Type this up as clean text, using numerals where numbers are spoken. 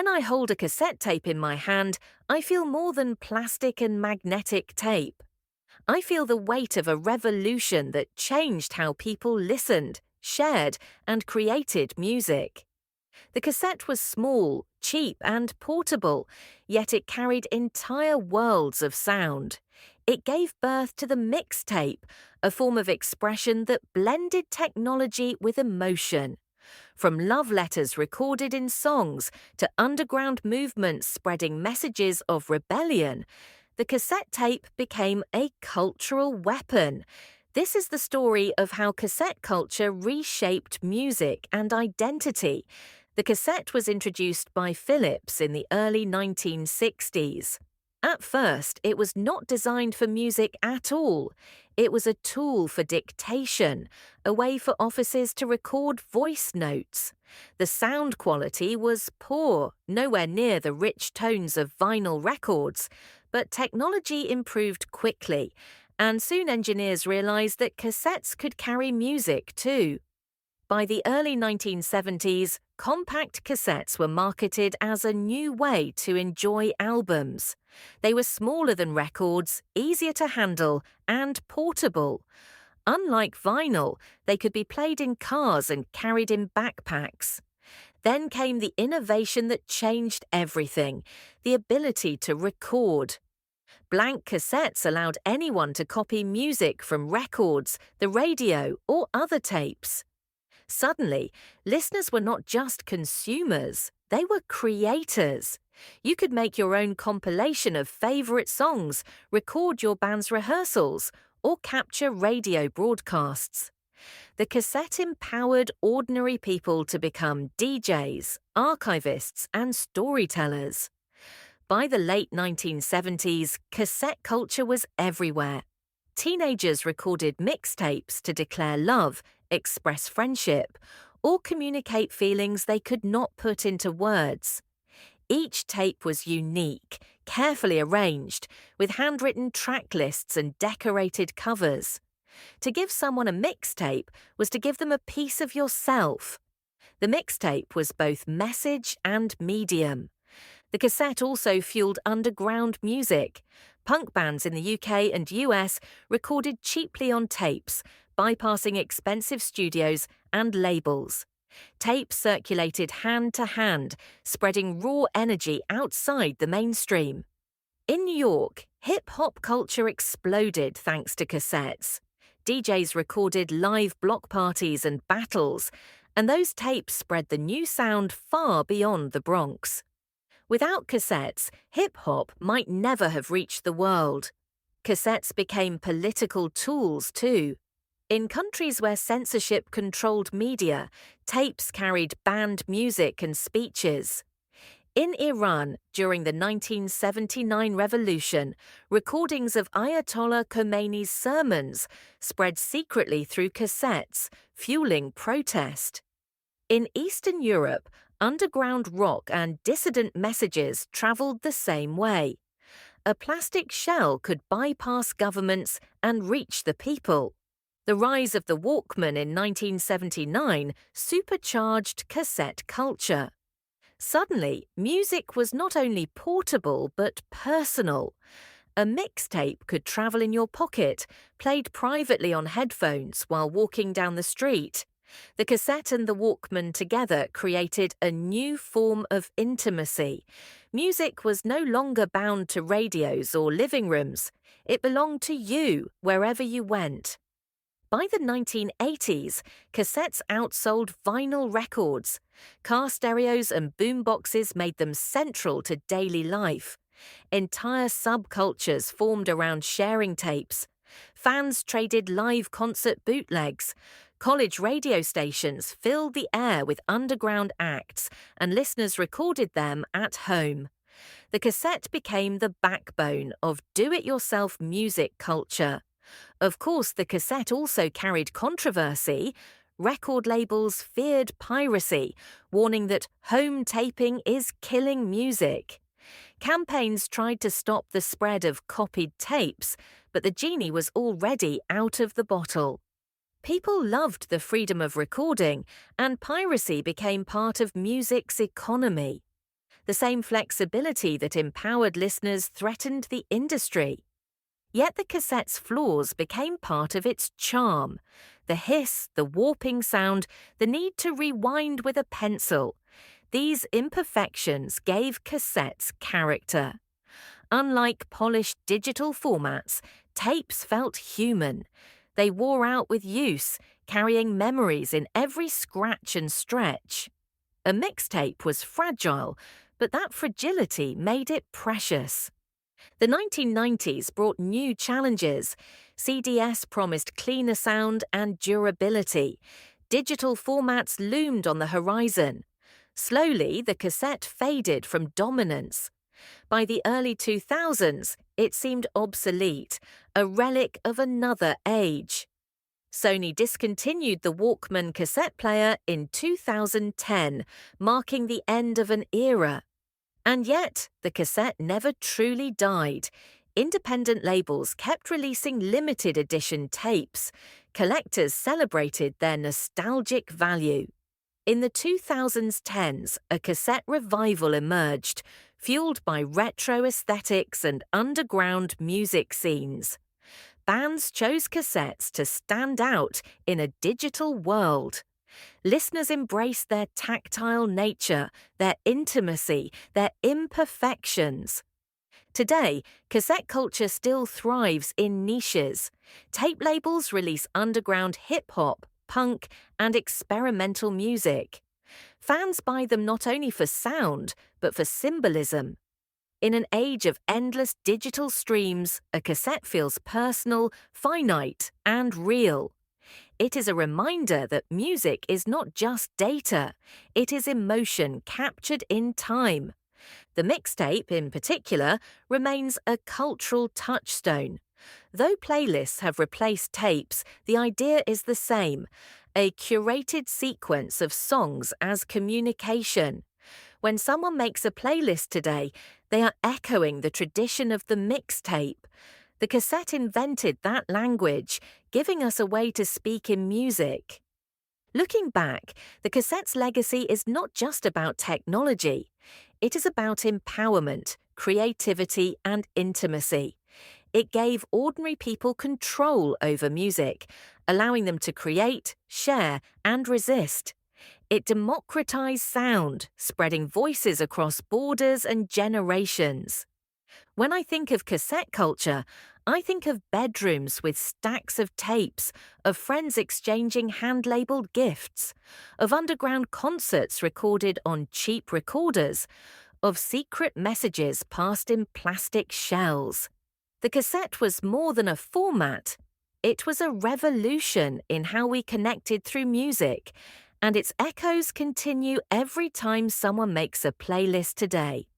When I hold a cassette tape in my hand, I feel more than plastic and magnetic tape. I feel the weight of a revolution that changed how people listened, shared, and created music. The cassette was small, cheap, and portable, yet it carried entire worlds of sound. It gave birth to the mixtape, a form of expression that blended technology with emotion. From love letters recorded in songs to underground movements spreading messages of rebellion, the cassette tape became a cultural weapon. This is the story of how cassette culture reshaped music and identity. The cassette was introduced by Philips in the early 1960s. At first, it was not designed for music at all. It was a tool for dictation, a way for offices to record voice notes. The sound quality was poor, nowhere near the rich tones of vinyl records, but technology improved quickly, and soon engineers realized that cassettes could carry music too. By the early 1970s, compact cassettes were marketed as a new way to enjoy albums. They were smaller than records, easier to handle, and portable. Unlike vinyl, they could be played in cars and carried in backpacks. Then came the innovation that changed everything: the ability to record. Blank cassettes allowed anyone to copy music from records, the radio, or other tapes. Suddenly, listeners were not just consumers, they were creators. You could make your own compilation of favorite songs, record your band's rehearsals, or capture radio broadcasts. The cassette empowered ordinary people to become DJs, archivists, and storytellers. By the late 1970s, cassette culture was everywhere. Teenagers recorded mixtapes to declare love, express friendship, or communicate feelings they could not put into words. Each tape was unique, carefully arranged, with handwritten track lists and decorated covers. To give someone a mixtape was to give them a piece of yourself. The mixtape was both message and medium. The cassette also fueled underground music. Punk bands in the UK and US recorded cheaply on tapes, bypassing expensive studios and labels. Tapes circulated hand to hand, spreading raw energy outside the mainstream. In New York, hip-hop culture exploded thanks to cassettes. DJs recorded live block parties and battles, and those tapes spread the new sound far beyond the Bronx. Without cassettes, hip-hop might never have reached the world. Cassettes became political tools too. In countries where censorship controlled media, tapes carried banned music and speeches. In Iran, during the 1979 revolution, recordings of Ayatollah Khomeini's sermons spread secretly through cassettes, fueling protest. In Eastern Europe, underground rock and dissident messages traveled the same way. A plastic shell could bypass governments and reach the people. The rise of the Walkman in 1979 supercharged cassette culture. Suddenly, music was not only portable but personal. A mixtape could travel in your pocket, played privately on headphones while walking down the street. The cassette and the Walkman together created a new form of intimacy. Music was no longer bound to radios or living rooms. It belonged to you wherever you went. By the 1980s, cassettes outsold vinyl records. Car stereos and boomboxes made them central to daily life. Entire subcultures formed around sharing tapes. Fans traded live concert bootlegs. College radio stations filled the air with underground acts, and listeners recorded them at home. The cassette became the backbone of do-it-yourself music culture. Of course, the cassette also carried controversy. Record labels feared piracy, warning that home taping is killing music. Campaigns tried to stop the spread of copied tapes, but the genie was already out of the bottle. People loved the freedom of recording, and piracy became part of music's economy. The same flexibility that empowered listeners threatened the industry. Yet the cassette's flaws became part of its charm. The hiss, the warping sound, the need to rewind with a pencil. These imperfections gave cassettes character. Unlike polished digital formats, tapes felt human. They wore out with use, carrying memories in every scratch and stretch. A mixtape was fragile, but that fragility made it precious. The 1990s brought new challenges. CDS promised cleaner sound and durability. Digital formats loomed on the horizon. Slowly, the cassette faded from dominance. By the early 2000s, it seemed obsolete, a relic of another age. Sony discontinued the Walkman cassette player in 2010, marking the end of an era. And yet, the cassette never truly died. Independent labels kept releasing limited edition tapes. Collectors celebrated their nostalgic value. In the 2010s, a cassette revival emerged, fueled by retro aesthetics and underground music scenes. Bands chose cassettes to stand out in a digital world. Listeners embraced their tactile nature, their intimacy, their imperfections. Today, cassette culture still thrives in niches. Tape labels release underground hip-hop, punk, and experimental music. Fans buy them not only for sound, but for symbolism. In an age of endless digital streams, a cassette feels personal, finite, and real. It is a reminder that music is not just data, it is emotion captured in time. The mixtape, in particular, remains a cultural touchstone. Though playlists have replaced tapes, the idea is the same: a curated sequence of songs as communication. When someone makes a playlist today, they are echoing the tradition of the mixtape. The cassette invented that language, giving us a way to speak in music. Looking back, the cassette's legacy is not just about technology. It is about empowerment, creativity, and intimacy. It gave ordinary people control over music, allowing them to create, share, and resist. It democratized sound, spreading voices across borders and generations. When I think of cassette culture, I think of bedrooms with stacks of tapes, of friends exchanging hand-labeled gifts, of underground concerts recorded on cheap recorders, of secret messages passed in plastic shells. The cassette was more than a format. It was a revolution in how we connected through music, and its echoes continue every time someone makes a playlist today.